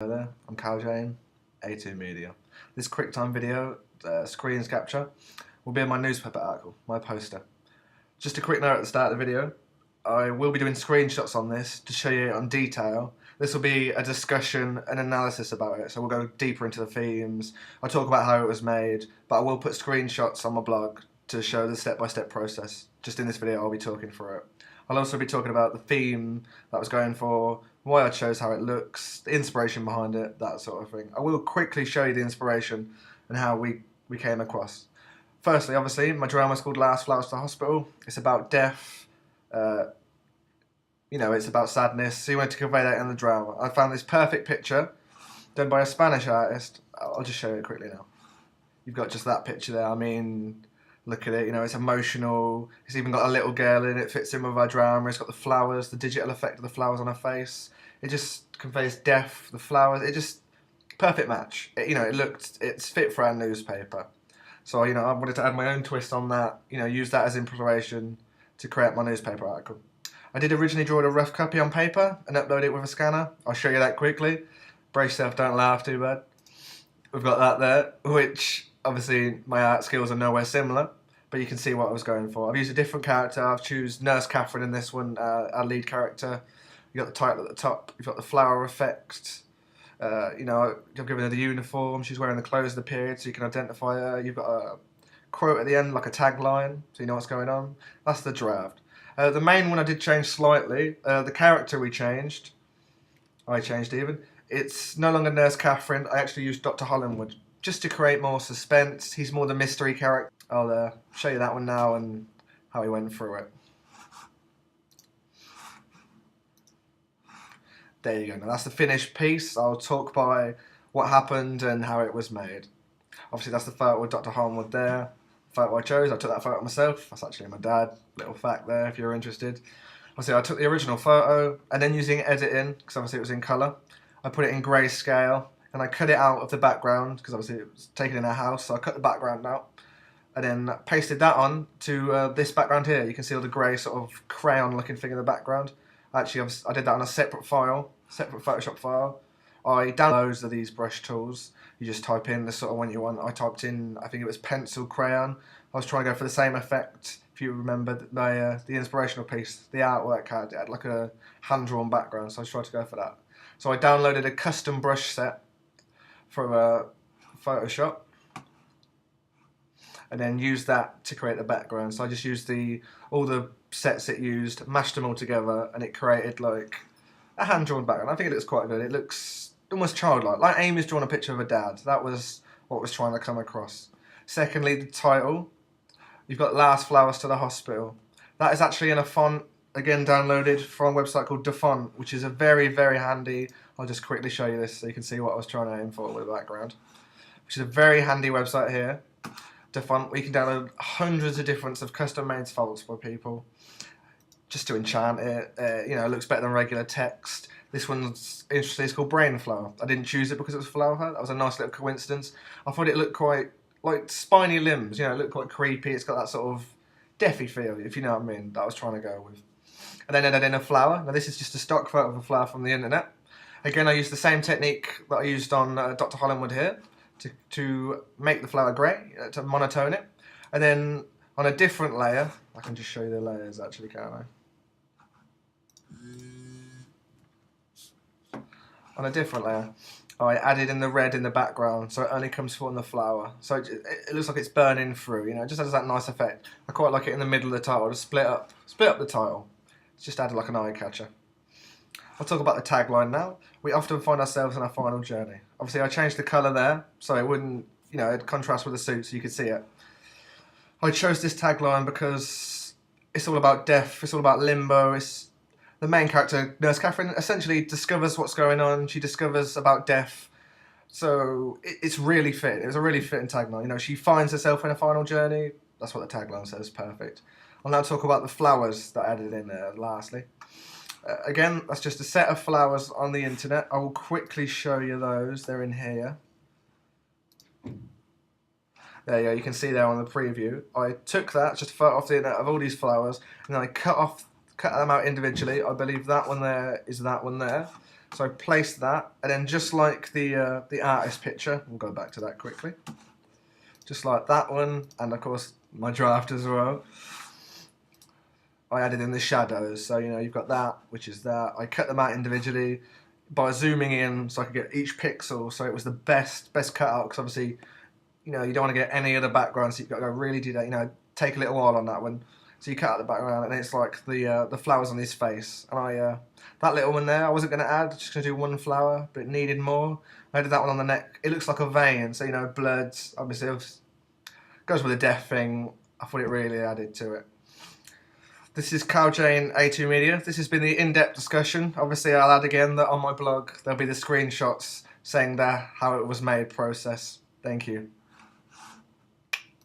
Hello there, I'm Cal Jane, A2 Media. This Quicktime video, screens capture, will be in my newspaper article, my poster. Just a quick note at the start of the video, I will be doing screenshots on this to show you on detail. This will be a discussion and analysis about it, so we'll go deeper into the themes. I'll talk about how it was made, but I will put screenshots on my blog to show the step-by-step process. Just in this video I'll be talking through it. I'll also be talking about the theme that I was going for, why I chose how it looks, the inspiration behind it, that sort of thing. I will quickly show you the inspiration and how we came across. Firstly, obviously, my drama is called Last Flowers to the Hospital. It's about death, it's about sadness, so you wanted to convey that in the drama. I found this perfect picture done by a Spanish artist. I'll just show you it quickly now. You've got just that picture there. I mean, look at it, it's emotional. It's even got a little girl in it, fits in with our drama. It's got the flowers, the digital effect of the flowers on her face. It just conveys death, the flowers. It just, perfect match. It's fit for our newspaper. So, I wanted to add my own twist on that, use that as inspiration to create my newspaper article. I did originally draw a rough copy on paper and upload it with a scanner. I'll show you that quickly. Brace yourself, don't laugh too bad. We've got that there, which obviously my art skills are nowhere similar, but you can see what I was going for. I've used a different character. I've chosen Nurse Catherine in this one, our lead character. You've got the title at the top. You've got the flower effect. I've given her the uniform. She's wearing the clothes of the period, so you can identify her. You've got a quote at the end, like a tagline, so you know what's going on. That's the draft. The main one I did change slightly. The character I changed even. It's no longer Nurse Catherine. I actually used Dr. Hollandwood just to create more suspense. He's more the mystery character. I'll show you that one now and how he went through it. There you go. Now that's the finished piece. I'll talk by what happened and how it was made. Obviously that's the photo with Dr. Hollandwood there. The photo I chose. I took that photo myself. That's actually my dad. Little fact there if you're interested. Obviously I took the original photo and then using editing, because obviously it was in colour, I put it in grayscale and I cut it out of the background because obviously it was taken in our house, so I cut the background out and then pasted that on to this background here. You can see all the grey sort of crayon looking thing in the background. Actually, I did that on a separate file, separate Photoshop file. I download loads of these brush tools. You just type in the sort of one you want. I typed in, I think it was pencil crayon. I was trying to go for the same effect. If you remember the inspirational piece, the artwork had like a hand-drawn background, so I tried to go for that. So I downloaded a custom brush set from Photoshop and then used that to create the background. So I just used all the sets it used, mashed them all together, and it created like a hand-drawn background. I think it looks quite good. It looks almost childlike, like Amy's drawn a picture of her dad. That was what was trying to come across. Secondly, the title. You've got Last Flowers to the Hospital. That is actually in a font, again downloaded from a website called DaFont, which is a very, very handy. I'll just quickly show you this so you can see what I was trying to aim for with the background. Which is a very handy website here. DaFont, where you can download hundreds of different custom-made fonts for people, just to enchant it. It looks better than regular text. This one's interesting. It's called Brainflower. I didn't choose it because it was flower. That was a nice little coincidence. I thought it looked quite like spiny limbs. It looked quite creepy. It's got that sort of deathy feel, if you know what I mean. That I was trying to go with. And then added in a flower. Now this is just a stock photo of a flower from the internet. Again, I used the same technique that I used on Dr. Hollandwood here to make the flower grey, to monotone it. And then on a different layer, I can just show you the layers actually, can't I? On a different layer, I added in the red in the background, so it only comes through on the flower. So it looks like it's burning through, it just has that nice effect. I quite like it in the middle of the title, to split up the title. It's just added like an eye catcher. I'll talk about the tagline now. We often find ourselves in our final journey. Obviously I changed the colour there, so it wouldn't, it'd contrast with the suit so you could see it. I chose this tagline because it's all about death, it's all about limbo, it's the main character, Nurse Catherine, essentially discovers what's going on. She discovers about death. So it's really fit. It was a really fitting tagline. She finds herself in a final journey. That's what the tagline says. Perfect. I'll now talk about the flowers that I added in there lastly. Again, that's just a set of flowers on the internet. I will quickly show you those. They're in here. There you go. You can see there on the preview. I took that, just a photo off the internet of all these flowers, and then I cut them out individually. I believe that one there is that one there. So I placed that, and then just like the artist picture, we'll go back to that quickly. Just like that one, and of course my draft as well. I added in the shadows, so you know you've got that, which is that. I cut them out individually by zooming in, so I could get each pixel, so it was the best cutout. Because obviously, you know, you don't want to get any other background, so you've got to go really do that. You know, take a little while on that one. So you cut out the background, and it's like the flowers on his face. And that little one there, I wasn't going to add, just going to do one flower, but it needed more. I did that one on the neck. It looks like a vein, so you know, bloods. Obviously, goes with the death thing. I thought it really added to it. This is Cal Jane A2 Media. This has been the in-depth discussion. Obviously, I'll add again that on my blog there'll be the screenshots saying how it was made process. Thank you.